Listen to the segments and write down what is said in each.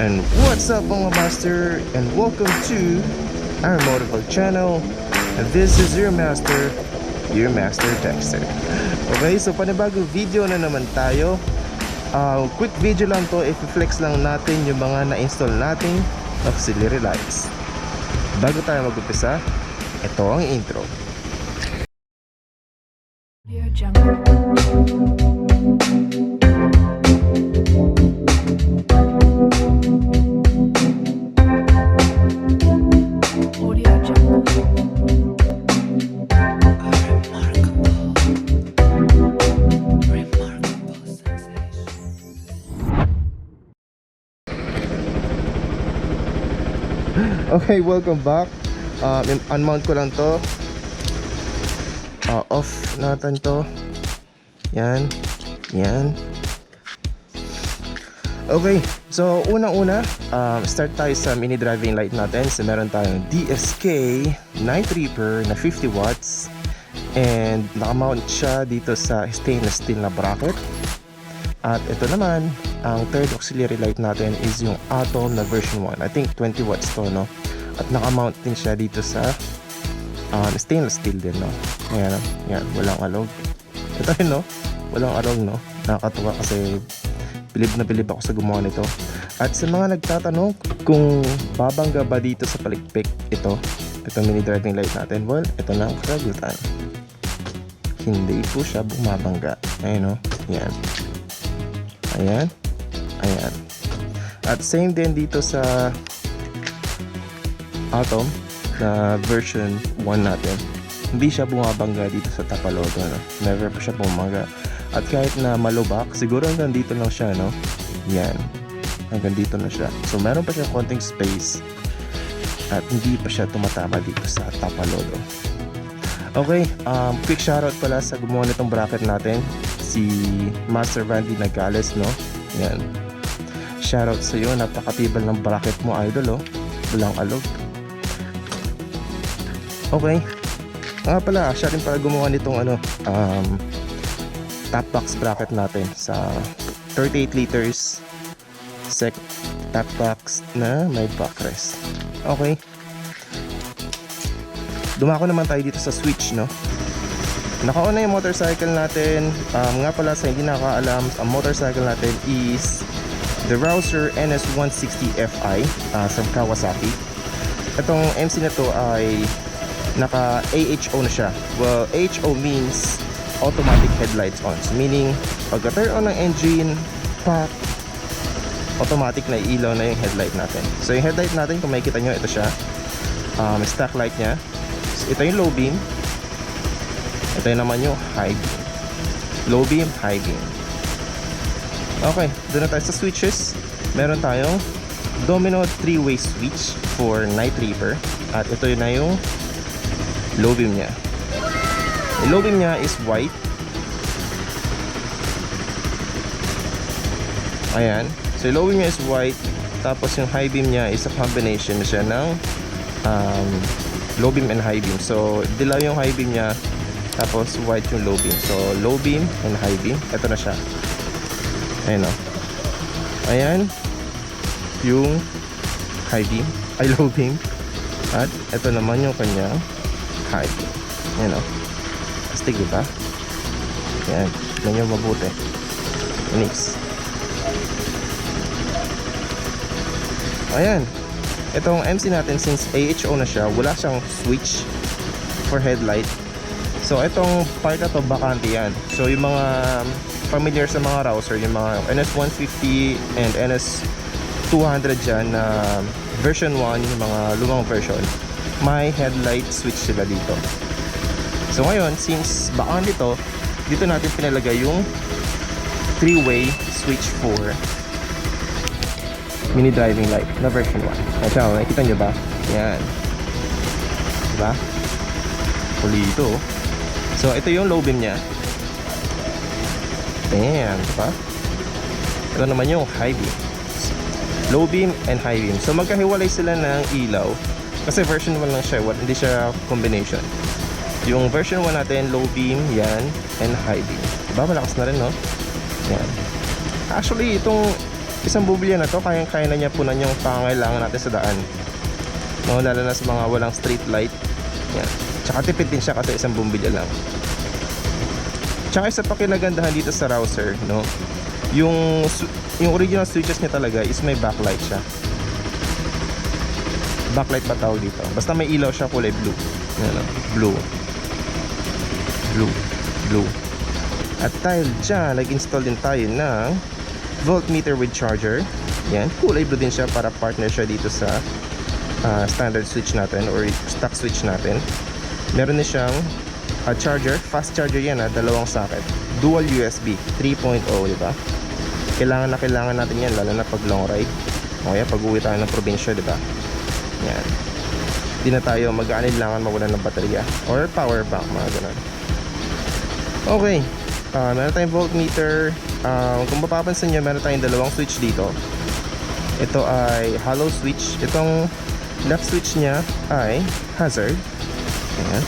And what's up mga master, and welcome to our Motovlog channel. And this is your master Dexter. Okay, so panibagong video na naman tayo. Quick video lang to, i-flex lang natin yung mga na-install nating auxiliary lights. Bago tayo mag-upisa, ito ang intro. Okay, welcome back. Unmount ko lang to. Off natin to. Yan. Okay, so unang-una, start tayo sa mini driving light natin. So meron tayong Dsk Night Reaper na 50 watts. And nakamount siya dito sa stainless steel na bracket. At ito naman, ang third auxiliary light natin is yung Atom na version 1. I think 20 watts to, no? At nakamount din siya dito sa stainless steel din, no? Yan, walang alog. Ito yun, no? Walang alog, no? Nakakatuwa kasi bilib na bilib ako sa gumawa nito. At sa mga nagtatanong kung babangga ba dito sa palikpik itong mini driving light natin, well, ito na ang kasagutan. Hindi po siya bumabangga. Ayun, no? Yan. Ayan. At same din dito sa Atom na version 1 natin. Hindi siya bumabangga dito sa tapalodo, no? Never pa siya bumabangga. At kahit na malubak, siguro hanggang dito lang siya, no? Yan. Hanggang dito na siya. So meron pa siya konting space. At hindi pa siya tumatama dito sa tapalodo. Okay, quick shoutout pala sa gumawa nitong bracket natin, si Master Nagales, no? Yan. Shoutout sa iyo, napakatibal ng bracket mo, idol, oh. Walang alog. Okay. Pala, siya rin pala gumawa nitong top box bracket natin sa 38 liters sec top box na may backrest. Okay. Dumako naman tayo dito sa switch, no? Naka-on na yung motorcycle natin. Nga pala sa hindi nakakaalam, ang motorcycle natin is the Rouser NS160 Fi from Kawasaki. Itong MC na to ay naka AHO na siya. Well, AHO means automatic headlights on. So meaning, pagka-turn on ng engine, pop, automatic na ilaw na yung headlight natin. So yung headlight natin, kung makikita nyo, ito siya. Stock light nya. Ito yung low beam. Ito yung naman yung high beam. Low beam, high beam. Okay, doon na tayo sa switches. Meron tayong domino 3-way switch for Night Reaper. At ito yun na yung low beam nya. Yung low beam nya is white. Ayan. So yung low beam nya is white. Tapos yung high beam nya is a combination na siya ng low beam and high beam. So dilaw yung high beam nya, tapos white yung low beam. So low beam and high beam. Ito na siya. Ayan, o. Ayan yung high beam, ay low beam. At ito naman yung kanyang high beam. Ayan, o. Astig, diba? Ayan, tignan nyo mabuti. Next. Ayan. Itong MC natin, since AHO na siya, wala siyang switch for headlight. So itong part na to, bakante yan. So yung mga familiar sa mga Rouser, yung mga NS150 and NS200 dyan na version 1, yung mga lumang version, may headlight switch sila dito. So ngayon, since bakante to, dito natin pinalagay yung 3-way switch for mini driving light na version 1. Ayan, nakikita nyo ba? Yan. Diba? Pulito. So ito yung low beam nya. Ayan, diba? Ito naman yung high beam. Low beam and high beam. So magkahiwalay sila ng ilaw. Kasi version 1 lang siya, hindi siya combination. Yung version 1 natin, low beam, yan, and high beam. Diba? Malakas na rin, no? Yan. Actually, itong isang bubilya na to, kayang-kaya na niya punan yung pangangailangan natin sa daan, no? Lalo na sa mga walang street light. Yan. Tsaka tipid din siya kasi isang bumbilya lang. Tsaka isa pa kinagandahan dito sa Rouser, no? Yung original switches niya talaga is may backlight siya. Backlight ba tawag dito? Basta may ilaw siya, kulay blue. Yan, no? Blue. At dahil dyan, nag-install din tayo ng voltmeter with charger. Yan, kulay blue din siya para partner siya dito sa standard switch natin or stock switch natin. Meron din siyang charger, fast charger yan, dalawang socket, dual USB 3.0, diba? Kailangan natin yan, lalo na pag long ride o kaya pag uwi tayo ng probinsya, diba? Yan, di na tayo mag-aanilangan mawalan ng baterya or power bank, mga ganun. Okay, meron tayong voltmeter. Kung mapapansin nyo, meron tayong dalawang switch dito. Ito ay hollow switch. Itong left switch nya ay hazard. Ayan.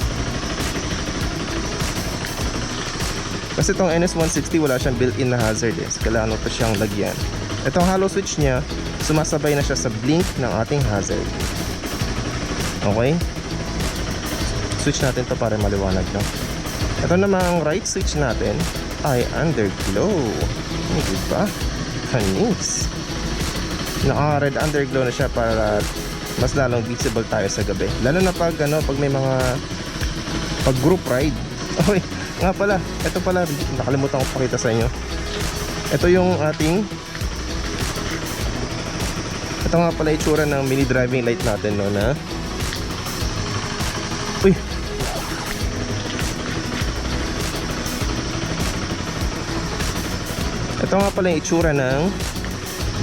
Kasi itong NS160 wala siyang built-in na hazard, so kailangan mo pa siyang lagyan. Itong hollow switch nya, sumasabay na siya sa blink ng ating hazard. Okay, switch natin to para maliwanag, no? Ito namang right switch natin ay underglow. Diba? Kanis. Naka-red underglow na siya para mas lalong visible tayo sa gabi. Lalo na pag may mga pag group ride. Okay, nga pala, ito pala, nakalimutan ko pakita sa inyo. Ito yung ating, ito nga pala itsura ng mini driving light natin, no, na ito nga pala yung itsura ng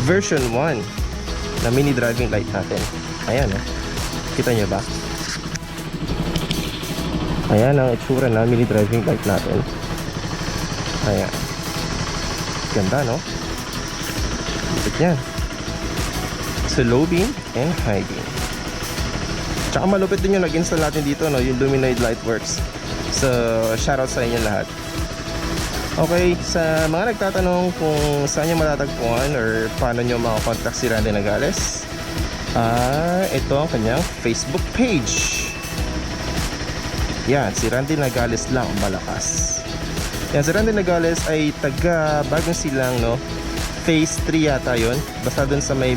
version 1 na mini driving light natin. Ayan, kita nyo ba? Ayan ang itsura na mini driving light natin. Ayan, ganda, no? Lupit yan. So low beam and high beam. Tsaka malupit din yung nag-install natin dito, no? Yung Lumenoid light works. So shoutout sa inyo lahat. Okay, sa mga nagtatanong kung saan nyo matatagpuan or paano nyo makakontakt si Randy Nagales, ito ang kanyang Facebook page. Yan, si Randy Nagales lang malakas. Yan, si Randy Nagales ay taga Bagong Silang, no? Phase 3 yata yun. Basta dun sa may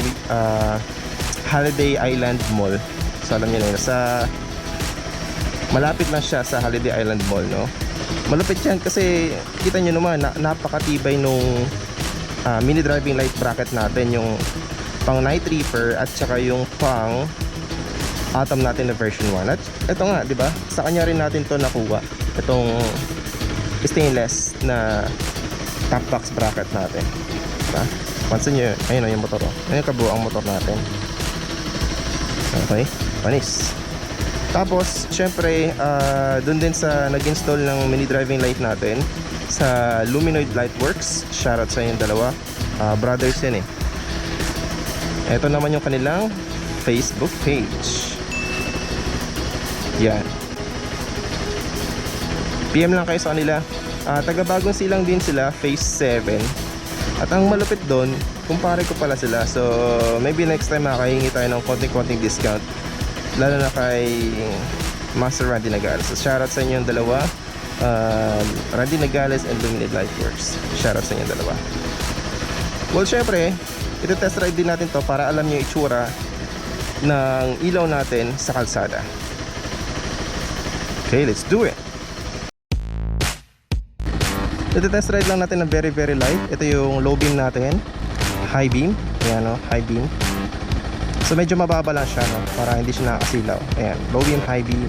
Holiday Island Mall. So alam nyo na yun, malapit lang siya sa Holiday Island Mall, no? Malupit yan kasi kita nyo naman, napakatibay nung mini driving light bracket natin, yung pang night reaper at saka yung pang atom natin na version 1. At ito nga, di ba? Sa kanya rin natin to nakuha, itong stainless na top box bracket natin, diba? Pansin nyo, ayun o yung motor, ayun yung kabuang motor natin. Okay, panis. Tapos, syempre, dun din sa nag-install ng mini driving light natin sa Lumenoid Lightworks. Shoutout sa inyong dalawa. Brothers yan eh. Ito naman yung kanilang Facebook page. Yan. PM lang kayo sa kanila. Taga Bagong Silang din sila, phase 7. At ang malupit doon, kumpare ko pala sila. So, maybe next time makahingi tayo ng konting-konting discount. Lalo na kay Master Randy Nagales. So shoutout sa inyo yung dalawa, Randy Nagales and Lumenoid Lightworks. Shoutout sa inyo yung dalawa. Well, syempre, ito-test ride din natin to para alam nyo yung itsura ng ilaw natin sa kalsada. Okay, let's do it. Ito-test ride lang natin ng very light. Ito yung low beam natin, high beam. Ayan, no? High beam. So medyo mababa lang siya, no? Para hindi siya nakakasilaw. Ayan, low beam, high beam.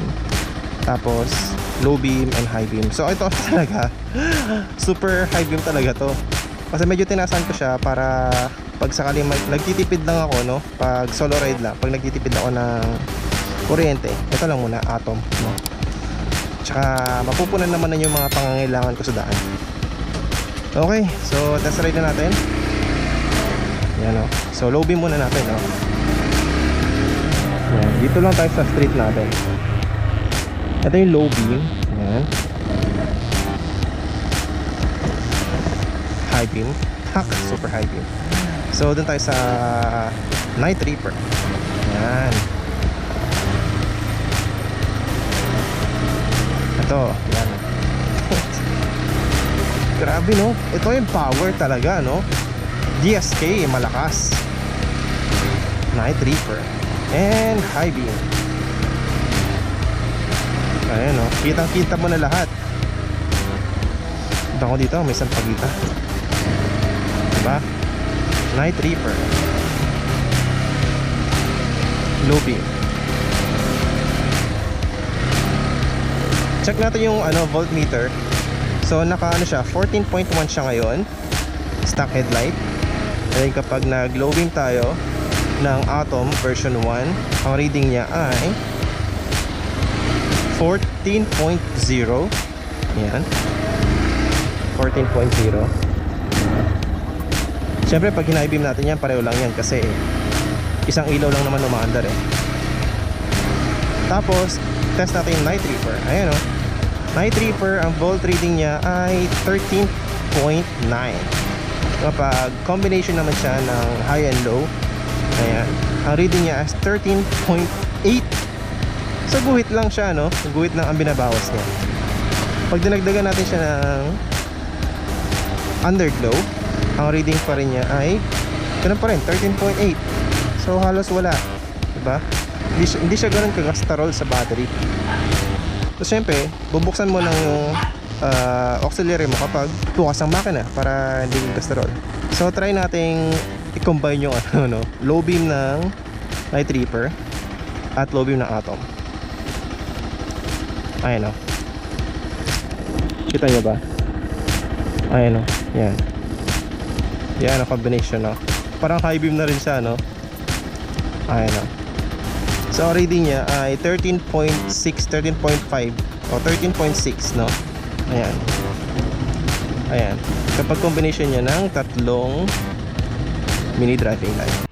Tapos low beam and high beam. So ito talaga super high beam talaga to. Kasi medyo tinasan ko siya para pag sakaling nagtitipid lang ako, no? Pag solo ride lang, pag nagtitipid ako ng kuryente, ito lang muna, atom, no? Tsaka mapupunan naman na yung mga pangangailangan ko sa daan. Okay, so test ride na natin. Yan, no? So low beam muna natin, no? Yan, dito lang tayo sa street natin. Ito yung low beam. Yan. High beam. Super high beam. So dun tayo sa Night Reaper. Yan. Ito, yan. Grabe no, ito yung power talaga no. DSK, malakas. Night Reaper and high beam. Ayan no, kitang kita mo na lahat. Punta ko dito, may sampagita. Diba? Night Reaper, low beam. Check natin yung voltmeter. So naka siya, 14.1 siya ngayon, stock headlight. And kapag nag low beam tayo ng Atom version 1, ang reading niya ay 14.0. Yan, 14.0. Siyempre pag high beam natin yan, pareho lang yan kasi isang ilaw lang naman umaandar eh. Tapos test natin yung Night Reaper. Ayan o, Night Reaper, ang volt reading niya ay 13.9. Kapag combination naman siya ng high and low, ayan, ang reading niya is 13.8. So guhit lang siya no, guhit lang ang binabawas niya. Pag dinagdagan natin siya ng underglow, ang reading pa rin niya ay ganun pa rin, 13.8. So halos wala, diba? Hindi siya ganun kagastarol sa battery. So syempre, bubuksan mo lang yung auxiliary mo kapag bukas ang makina para hindi gasterol. So try nating i-combine yung low beam ng Night Reaper at low beam ng Atom. Ayan o, kita nyo ba? Ayan o, yan. Yan ang combination no. Parang high beam na rin siya no. Ayan o. So reading niya ay 13.6, 13.5 o 13.6 no. Ayan. Ayan. Kapag combination niya ng tatlong mini driving light.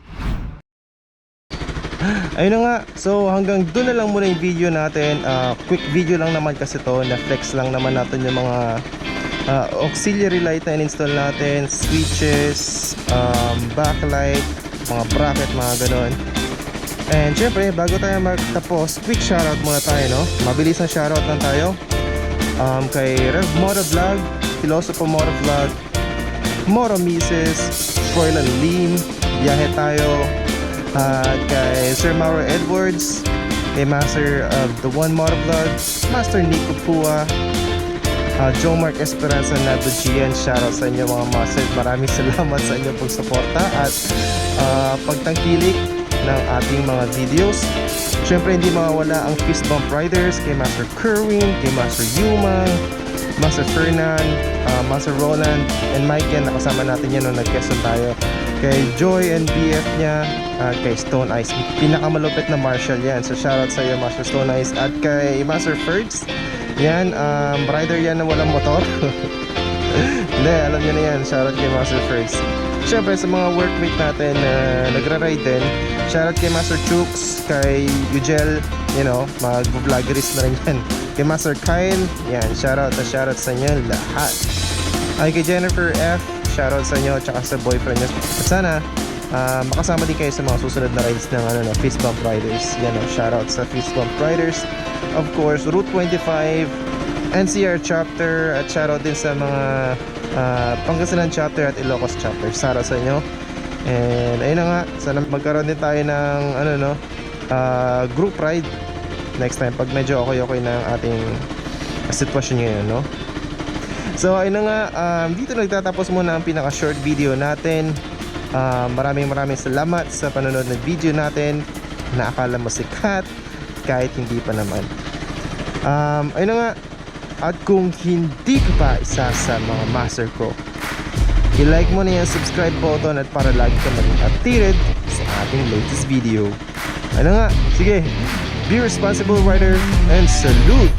Ayun na nga. So hanggang doon na lang muna yung video natin. Quick video lang naman kasi to. Na-flex lang naman natin yung mga auxiliary light na in-install natin, switches, backlight, mga bracket, mga ganon. And syempre, bago tayo magtapos, quick shoutout muna tayo no. Mabilis na shoutout lang tayo kay Rev Motovlog, Philosopher Motovlog, Moro Mises, Froilan Lim, Biyahe Tayo, kay Sir Mauro Edwards, kay Master of the One Motovlog, Master Nico Pua, Joe Mark Esperanza, Nato Gian. Shoutout sa inyo mga master. Maraming salamat sa inyong pagsuporta at pagtangkilik ng ating mga videos. Syempre hindi mawawala ang Fist Bump Riders kay Master Kerwin, kay Master Yumang, Master Fernan, Master Roland, and Mike yan. Nakasama natin yan nung nag-Quezon tayo. Kay Joy and BF niya, kay Stone Ice, pinakamalupit na marshal yan. So shoutout sa iyo Master Stone Ice. At kay Master Ferds, yan, rider yan na walang motor. Hindi, alam niyo na yan. Shoutout kay Master Ferds. Syempre sa mga workmate natin na nagra-ride din, shoutout kay Master Chooks, kay Ugel, you know, mag-vloggerist na rin yan. Kay Master Kyle, yan, shoutout sa inyo lahat. Ay kay Jennifer F, shoutout sa inyo, tsaka sa boyfriend nyo. At sana makasama din kayo sa mga susunod na rides ng Fist Bump Riders. Yan, shoutout sa Fist Bump Riders. Of course, Route 25, NCR chapter, at shoutout din sa mga Pangasinan chapter at Ilocos chapter. Shoutout sa inyo. And ayun na nga, sana magkaroon din tayo ng group ride next time pag medyo okay na ang ating sitwasyon ngayon, no? So ayun na nga, dito nagtatapos muna ang pinaka short video natin. Maraming salamat sa panonood ng video natin. Naakala mo sikat kahit hindi pa naman. Ayun na nga, at kung hindi ka pa isa sa mga master ko, i-like mo na yung subscribe button at para lagi ka maging updated sa ating latest video. Ano nga, sige, be responsible rider and salute!